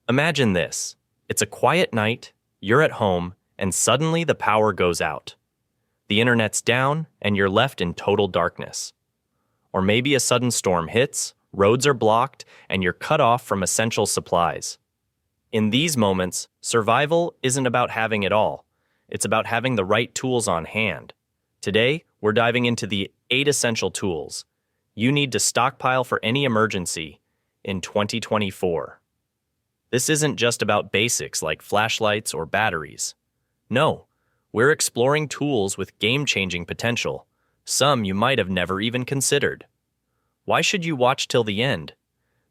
Imagine this. It's a quiet night, you're at home, and suddenly the power goes out. The internet's down, and you're left in total darkness. Or maybe a sudden storm hits, roads are blocked, and you're cut off from essential supplies. In these moments, survival isn't about having it all. It's about having the right tools on hand. Today, we're diving into the 8 essential tools you need to stockpile for any emergency in 2024. This isn't just about basics like flashlights or batteries. No, we're exploring tools with game-changing potential, some you might have never even considered. Why should you watch till the end?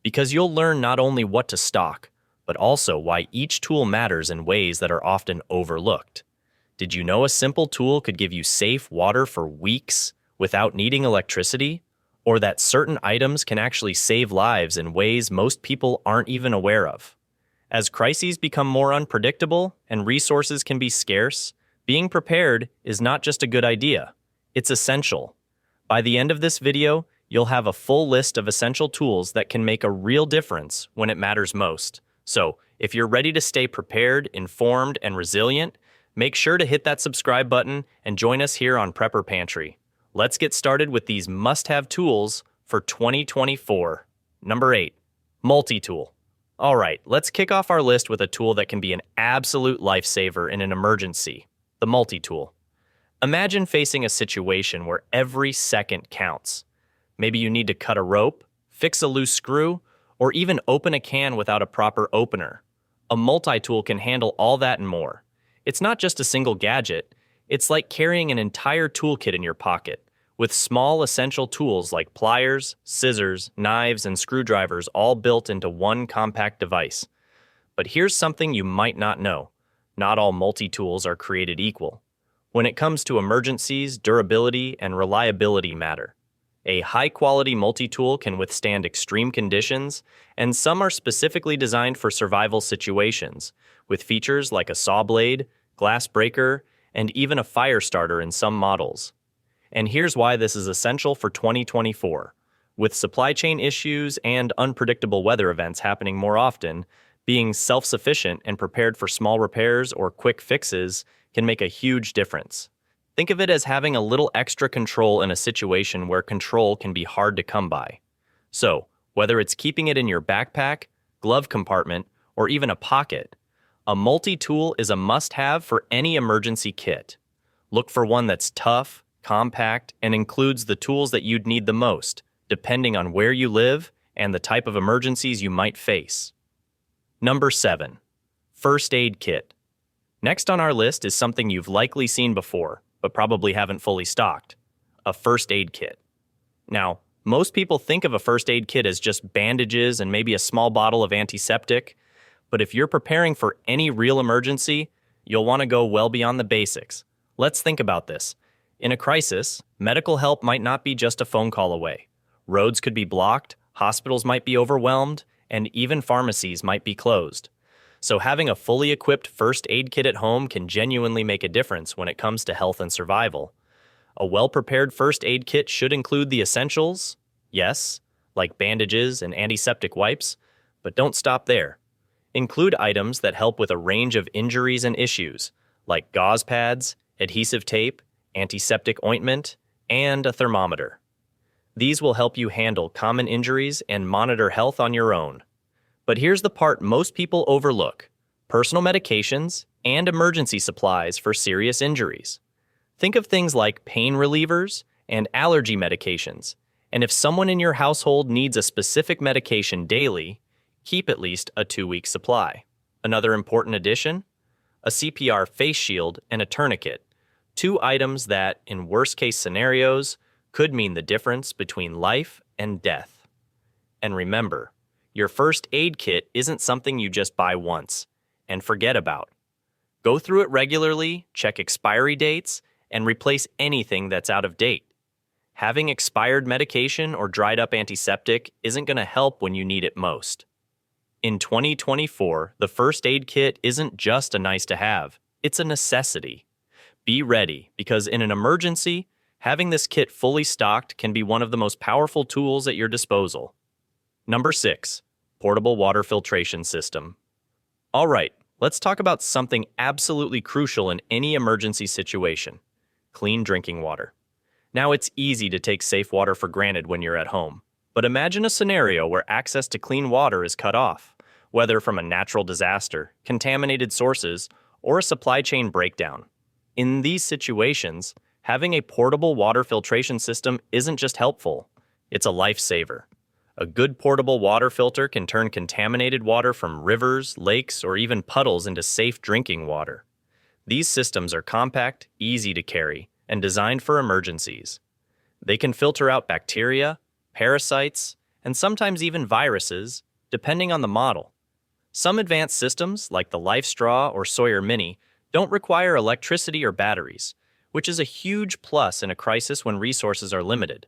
Because you'll learn not only what to stock, but also why each tool matters in ways that are often overlooked. Did you know a simple tool could give you safe water for weeks without needing electricity? Or that certain items can actually save lives in ways most people aren't even aware of? As crises become more unpredictable and resources can be scarce, being prepared is not just a good idea, it's essential. By the end of this video, you'll have a full list of essential tools that can make a real difference when it matters most. So, if you're ready to stay prepared, informed, and resilient, make sure to hit that subscribe button and join us here on Prepper Pantry. Let's get started with these must-have tools for 2024. Number 8, Multitool. All right, let's kick off our list with a tool that can be an absolute lifesaver in an emergency, the Multitool. Imagine facing a situation where every second counts. Maybe you need to cut a rope, fix a loose screw, or even open a can without a proper opener. A multi-tool can handle all that and more. It's not just a single gadget, it's like carrying an entire toolkit in your pocket, with small essential tools like pliers, scissors, knives, and screwdrivers all built into one compact device. But here's something you might not know. Not all multi-tools are created equal. When it comes to emergencies, durability and reliability matter. A high-quality multi-tool can withstand extreme conditions, and some are specifically designed for survival situations, with features like a saw blade, glass breaker, and even a fire starter in some models. And here's why this is essential for 2024. With supply chain issues and unpredictable weather events happening more often, being self-sufficient and prepared for small repairs or quick fixes can make a huge difference. Think of it as having a little extra control in a situation where control can be hard to come by. So, whether it's keeping it in your backpack, glove compartment, or even a pocket, a multi-tool is a must-have for any emergency kit. Look for one that's tough, compact, and includes the tools that you'd need the most, depending on where you live and the type of emergencies you might face. Number 7, First Aid Kit. Next on our list is something you've likely seen before, but probably haven't fully stocked: a first aid kit. Now, most people think of a first aid kit as just bandages and maybe a small bottle of antiseptic, but if you're preparing for any real emergency, you'll want to go well beyond the basics. Let's think about this. In a crisis, medical help might not be just a phone call away. Roads could be blocked, hospitals might be overwhelmed, and even pharmacies might be closed. So having a fully equipped first aid kit at home can genuinely make a difference when it comes to health and survival. A well-prepared first aid kit should include the essentials, yes, like bandages and antiseptic wipes, but don't stop there. Include items that help with a range of injuries and issues, like gauze pads, adhesive tape, antiseptic ointment, and a thermometer. These will help you handle common injuries and monitor health on your own. But here's the part most people overlook: personal medications and emergency supplies for serious injuries. Think of things like pain relievers and allergy medications, and if someone in your household needs a specific medication daily, keep at least a 2-week supply. Another important addition: a CPR face shield and a tourniquet. 2 items that, in worst-case scenarios, could mean the difference between life and death. And remember, your first aid kit isn't something you just buy once and forget about. Go through it regularly, check expiry dates, and replace anything that's out of date. Having expired medication or dried-up antiseptic isn't going to help when you need it most. In 2024, the first aid kit isn't just a nice-to-have, it's a necessity. Be ready, because in an emergency, having this kit fully stocked can be one of the most powerful tools at your disposal. Number 6, Portable Water Filtration System. All right, let's talk about something absolutely crucial in any emergency situation: clean drinking water. Now, it's easy to take safe water for granted when you're at home, but imagine a scenario where access to clean water is cut off, whether from a natural disaster, contaminated sources, or a supply chain breakdown. In these situations, having a portable water filtration system isn't just helpful, it's a lifesaver. A good portable water filter can turn contaminated water from rivers, lakes, or even puddles into safe drinking water. These systems are compact, easy to carry, and designed for emergencies. They can filter out bacteria, parasites, and sometimes even viruses, depending on the model. Some advanced systems, like the LifeStraw or Sawyer Mini, don't require electricity or batteries, which is a huge plus in a crisis when resources are limited.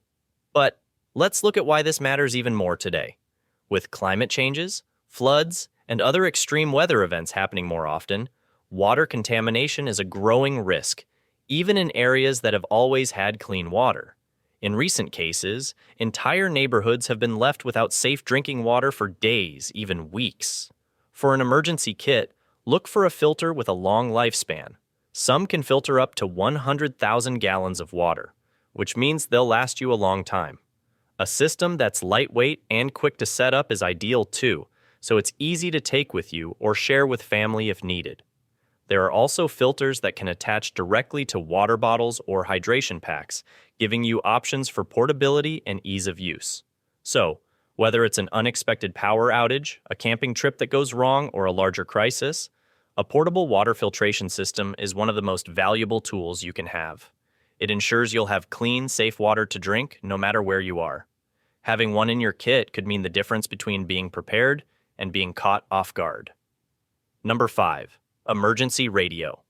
But let's look at why this matters even more today. With climate changes, floods, and other extreme weather events happening more often, water contamination is a growing risk, even in areas that have always had clean water. In recent cases, entire neighborhoods have been left without safe drinking water for days, even weeks. For an emergency kit, look for a filter with a long lifespan. Some can filter up to 100,000 gallons of water, which means they'll last you a long time. A system that's lightweight and quick to set up is ideal too, so it's easy to take with you or share with family if needed. There are also filters that can attach directly to water bottles or hydration packs, giving you options for portability and ease of use. So, whether it's an unexpected power outage, a camping trip that goes wrong, or a larger crisis, a portable water filtration system is one of the most valuable tools you can have. It ensures you'll have clean, safe water to drink no matter where you are. Having one in your kit could mean the difference between being prepared and being caught off guard. Number 5. Emergency radio.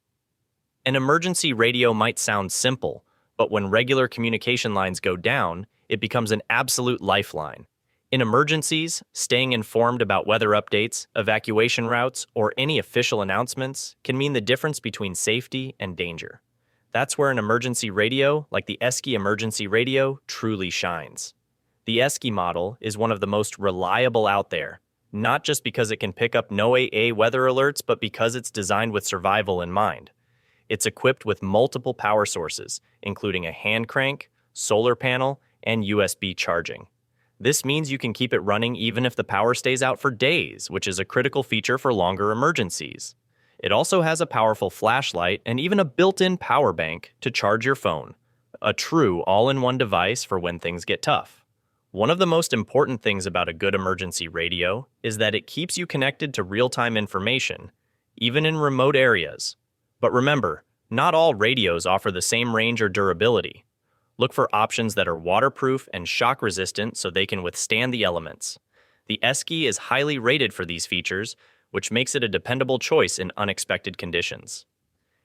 An emergency radio might sound simple, but when regular communication lines go down, it becomes an absolute lifeline. In emergencies, staying informed about weather updates, evacuation routes, or any official announcements can mean the difference between safety and danger. That's where an emergency radio, like the Esky emergency radio, truly shines. The Esky model is one of the most reliable out there, not just because it can pick up NOAA weather alerts, but because it's designed with survival in mind. It's equipped with multiple power sources, including a hand crank, solar panel, and USB charging. This means you can keep it running even if the power stays out for days, which is a critical feature for longer emergencies. It also has a powerful flashlight and even a built-in power bank to charge your phone, a true all-in-one device for when things get tough. One of the most important things about a good emergency radio is that it keeps you connected to real-time information, even in remote areas. But remember, not all radios offer the same range or durability. Look for options that are waterproof and shock-resistant so they can withstand the elements. The Esky is highly rated for these features, which makes it a dependable choice in unexpected conditions.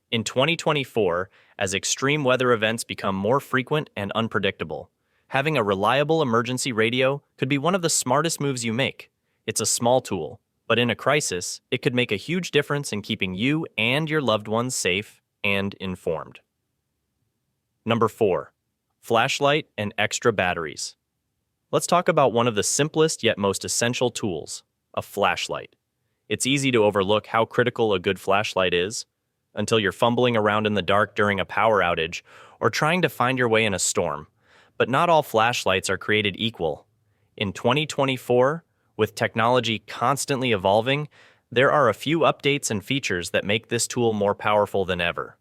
In 2024, as extreme weather events become more frequent and unpredictable, having a reliable emergency radio could be one of the smartest moves you make. It's a small tool, but in a crisis, it could make a huge difference in keeping you and your loved ones safe and informed. Number 4. Flashlight and extra batteries. Let's talk about one of the simplest yet most essential tools, a flashlight. It's easy to overlook how critical a good flashlight is until you're fumbling around in the dark during a power outage or trying to find your way in a storm. But not all flashlights are created equal. In 2024, with technology constantly evolving, there are a few updates and features that make this tool more powerful than ever.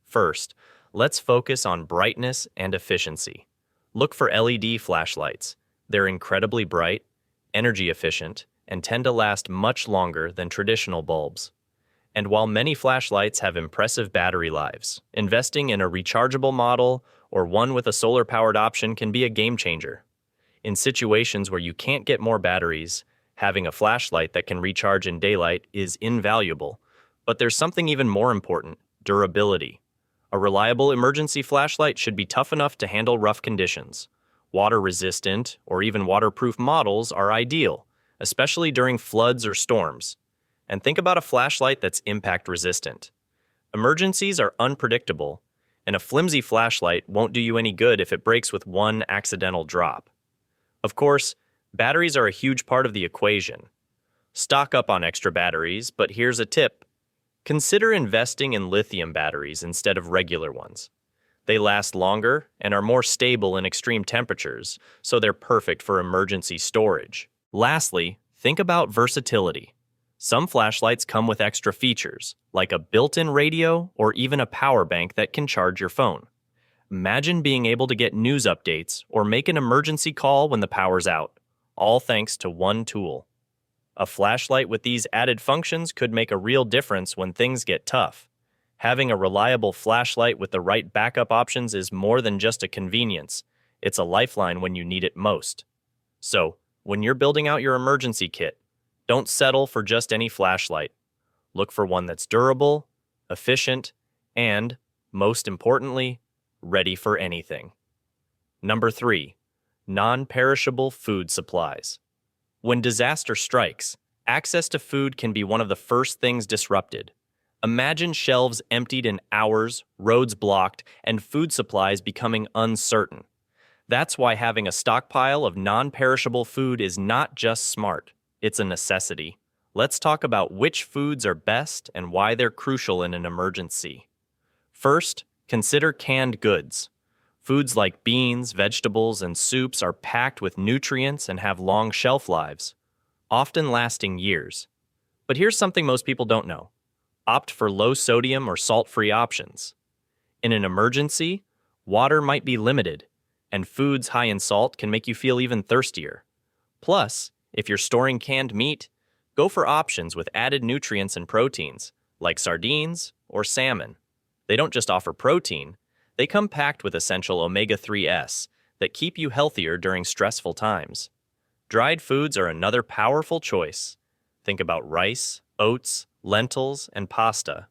First, let's focus on brightness and efficiency. Look for LED flashlights. They're incredibly bright, energy efficient, and tend to last much longer than traditional bulbs. And while many flashlights have impressive battery lives, investing in a rechargeable model or one with a solar-powered option can be a game changer. In situations where you can't get more batteries, having a flashlight that can recharge in daylight is invaluable. But there's something even more important: durability. A reliable emergency flashlight should be tough enough to handle rough conditions. Water-resistant or even waterproof models are ideal, especially during floods or storms. And think about a flashlight that's impact-resistant. Emergencies are unpredictable, and a flimsy flashlight won't do you any good if it breaks with one accidental drop. Of course, batteries are a huge part of the equation. Stock up on extra batteries, but here's a tip. Consider investing in lithium batteries instead of regular ones. They last longer and are more stable in extreme temperatures, so they're perfect for emergency storage. Lastly, think about versatility. Some flashlights come with extra features, like a built-in radio or even a power bank that can charge your phone. Imagine being able to get news updates or make an emergency call when the power's out, all thanks to one tool. A flashlight with these added functions could make a real difference when things get tough. Having a reliable flashlight with the right backup options is more than just a convenience. It's a lifeline when you need it most. So, when you're building out your emergency kit, don't settle for just any flashlight. Look for one that's durable, efficient, and, most importantly, ready for anything. Number 3. Non-perishable food supplies. When disaster strikes, access to food can be one of the first things disrupted. Imagine shelves emptied in hours, roads blocked, and food supplies becoming uncertain. That's why having a stockpile of non-perishable food is not just smart, it's a necessity. Let's talk about which foods are best and why they're crucial in an emergency. First, consider canned goods. Foods like beans, vegetables, and soups are packed with nutrients and have long shelf lives, often lasting years. But here's something most people don't know. Opt for low-sodium or salt-free options. In an emergency, water might be limited, and foods high in salt can make you feel even thirstier. Plus, if you're storing canned meat, go for options with added nutrients and proteins, like sardines or salmon. They don't just offer protein, they come packed with essential omega-3s that keep you healthier during stressful times. Dried foods are another powerful choice. Think about rice, oats, lentils, and pasta.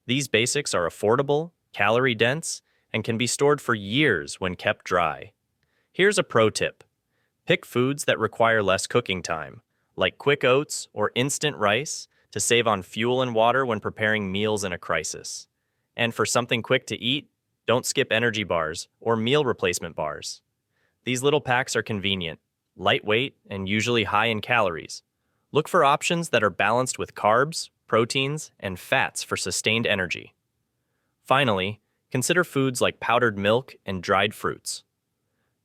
These basics are affordable, calorie-dense, and can be stored for years when kept dry. Here's a pro tip. Pick foods that require less cooking time, like quick oats or instant rice, to save on fuel and water when preparing meals in a crisis. And for something quick to eat, don't skip energy bars or meal replacement bars. These little packs are convenient, lightweight, and usually high in calories. Look for options that are balanced with carbs, proteins, and fats for sustained energy. Finally, consider foods like powdered milk and dried fruits.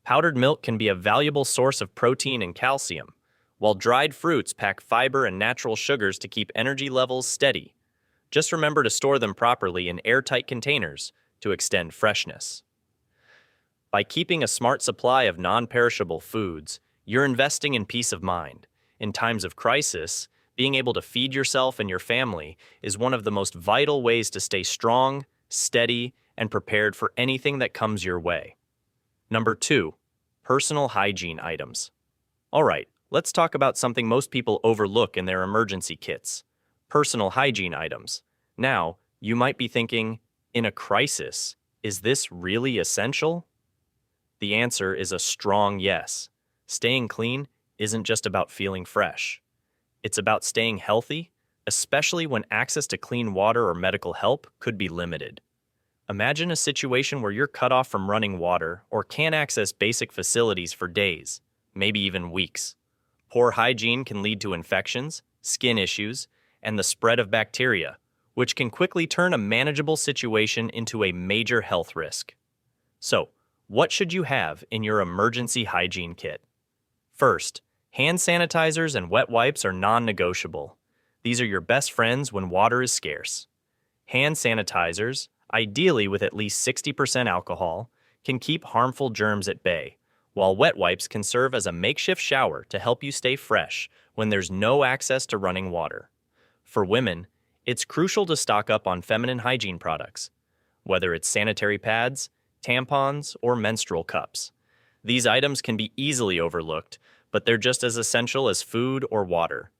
Powdered milk can be a valuable source of protein and calcium, while dried fruits pack fiber and natural sugars to keep energy levels steady. Just remember to store them properly in airtight containers to extend freshness. By keeping a smart supply of non-perishable foods, you're investing in peace of mind. In times of crisis, being able to feed yourself and your family is one of the most vital ways to stay strong, steady, and prepared for anything that comes your way. Number 2, personal hygiene items. All right, let's talk about something most people overlook in their emergency kits: personal hygiene items. Now, you might be thinking, in a crisis, is this really essential? The answer is a strong yes. Staying clean isn't just about feeling fresh. It's about staying healthy, especially when access to clean water or medical help could be limited. Imagine a situation where you're cut off from running water or can't access basic facilities for days, maybe even weeks. Poor hygiene can lead to infections, skin issues, and the spread of bacteria, which can quickly turn a manageable situation into a major health risk. So, what should you have in your emergency hygiene kit? First, hand sanitizers and wet wipes are non-negotiable. These are your best friends when water is scarce. Hand sanitizers, ideally with at least 60% alcohol, can keep harmful germs at bay, while wet wipes can serve as a makeshift shower to help you stay fresh when there's no access to running water. For women, it's crucial to stock up on feminine hygiene products, whether it's sanitary pads, tampons, or menstrual cups. These items can be easily overlooked, but they're just as essential as food or water.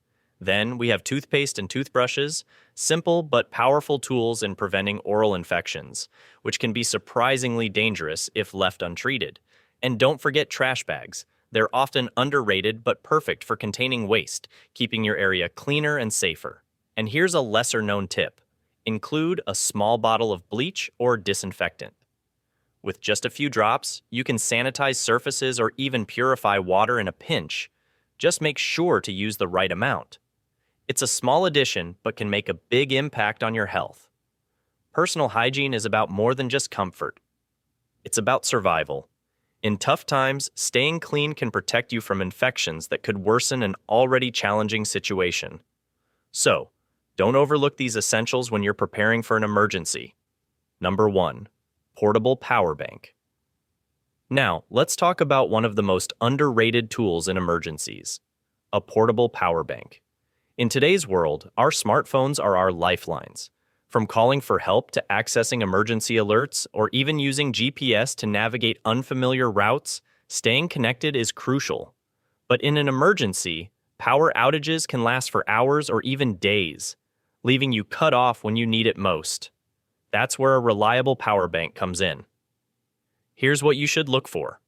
Then we have toothpaste and toothbrushes, simple but powerful tools in preventing oral infections, which can be surprisingly dangerous if left untreated. And don't forget trash bags. They're often underrated but perfect for containing waste, keeping your area cleaner and safer. And here's a lesser-known tip. Include a small bottle of bleach or disinfectant. With just a few drops, you can sanitize surfaces or even purify water in a pinch. Just make sure to use the right amount. It's a small addition, but can make a big impact on your health. Personal hygiene is about more than just comfort. It's about survival. In tough times, staying clean can protect you from infections that could worsen an already challenging situation. So, don't overlook these essentials when you're preparing for an emergency. Number 1. Portable power bank. Now, let's talk about one of the most underrated tools in emergencies: a portable power bank. In today's world, our smartphones are our lifelines. From calling for help to accessing emergency alerts or even using GPS to navigate unfamiliar routes, staying connected is crucial. But in an emergency, power outages can last for hours or even days, leaving you cut off when you need it most. That's where a reliable power bank comes in. Here's what you should look for.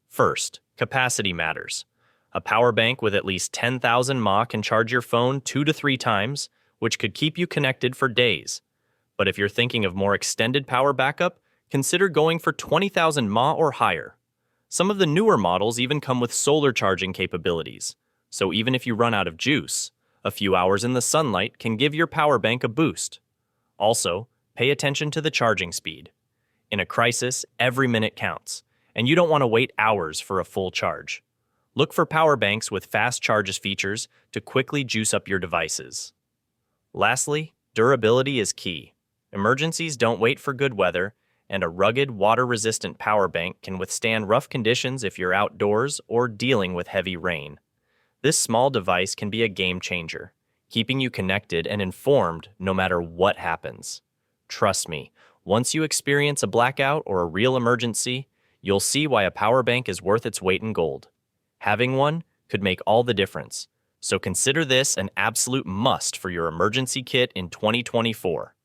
First, capacity matters. A power bank with at least 10,000 mAh can charge your phone 2 to 3 times, which could keep you connected for days. But if you're thinking of more extended power backup, consider going for 20,000 mAh or higher. Some of the newer models even come with solar charging capabilities, so even if you run out of juice, a few hours in the sunlight can give your power bank a boost. Also, pay attention to the charging speed. In a crisis, every minute counts, and you don't want to wait hours for a full charge. Look for power banks with fast charges features to quickly juice up your devices. Lastly, durability is key. Emergencies don't wait for good weather, and a rugged, water-resistant power bank can withstand rough conditions if you're outdoors or dealing with heavy rain. This small device can be a game changer, keeping you connected and informed no matter what happens. Trust me, once you experience a blackout or a real emergency, you'll see why a power bank is worth its weight in gold. Having one could make all the difference, so consider this an absolute must for your emergency kit in 2024.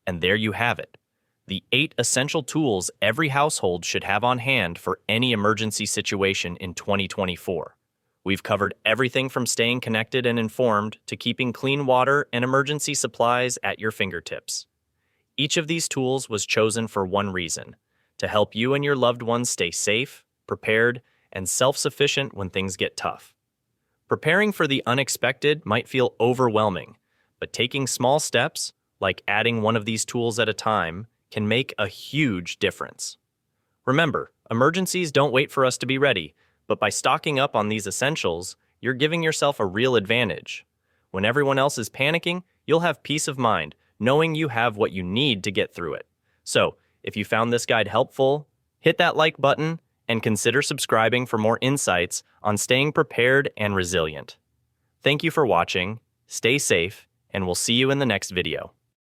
And there you have it, the 8 essential tools every household should have on hand for any emergency situation in 2024. We've covered everything from staying connected and informed to keeping clean water and emergency supplies at your fingertips. Each of these tools was chosen for one reason: to help you and your loved ones stay safe, prepared, and self-sufficient when things get tough. Preparing for the unexpected might feel overwhelming, but taking small steps, like adding one of these tools at a time, can make a huge difference. Remember, emergencies don't wait for us to be ready, but by stocking up on these essentials, you're giving yourself a real advantage. When everyone else is panicking, you'll have peace of mind, knowing you have what you need to get through it. So, if you found this guide helpful, hit that like button and consider subscribing for more insights on staying prepared and resilient. Thank you for watching, stay safe, and we'll see you in the next video.